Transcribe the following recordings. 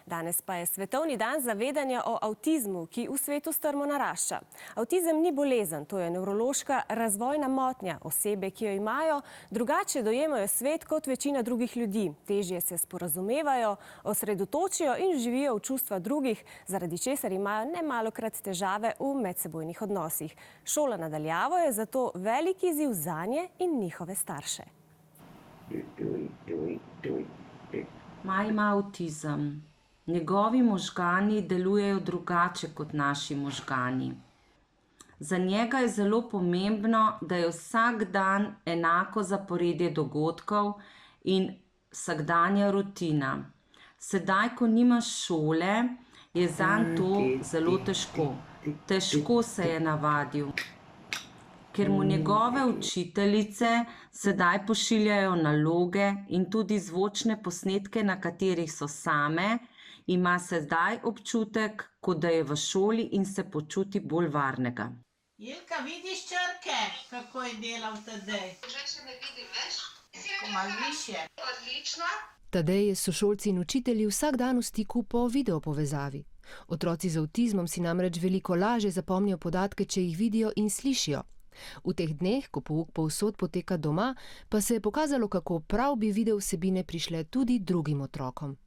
Danes pa je svetovni dan zavedanja o avtizmu, ki v svetu strmo narašča. Avtizem ni bolezen, to je nevrološka razvojna motnja. Osebe, ki jo imajo, drugače dojemajo svet kot večina drugih ljudi. Težje se sporazumevajo, osredotočijo in živijo v čustva drugih, zaradi česar imajo nemalokrat težave v medsebojnih odnosih. Šola na daljavo je zato velik izziv zanje in njihove starše. Maj ima avtizem. Njegovi možgani delujejo drugače kot naši možgani. Za njega je zelo pomembno, da je vsak dan enako zaporedje dogodkov in vsakdanja rutina. Sedaj, ko nima šole, je zanj to zelo težko. Težko se je navadil. Ker mu njegove učiteljice sedaj pošiljajo naloge in tudi zvočne posnetke, na katerih so same, ima sedaj občutek, kot da je v šoli in se počuti bolj varnega. Jelka, vidiš črke, kako je delal Tadej? Že se ne vidim, veš? Malo više. Odlično. Tadej je s sošolci in učitelji vsak dan v stiku po videopovezavi. Otroci z avtizmom si namreč veliko lažje zapomnijo podatke, če jih vidijo in slišijo. V teh dneh, ko pouk povsod poteka doma, pa se je pokazalo, kako prav bi video vsebine prišle tudi drugim otrokom.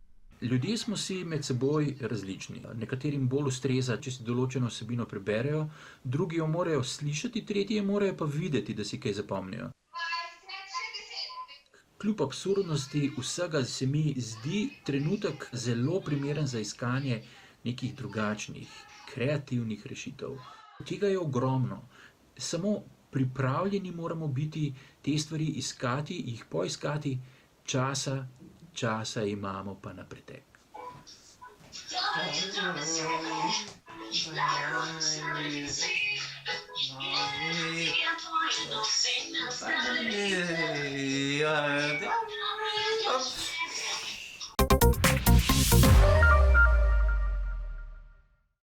Ljudje smo si med seboj različni. Nekaterim bolj ustreza, če si določeno vsebino preberejo, drugi jo morajo slišati, tretji jo morajo pa videti, da si kaj zapomnijo. Kljub absurdnosti vsega se mi zdi trenutek zelo primeren za iskanje nekih drugačnih, kreativnih rešitev. Tega je ogromno. Samo pripravljeni moramo biti te stvari iskati, jih poiskati, časa imamo pa na pretek.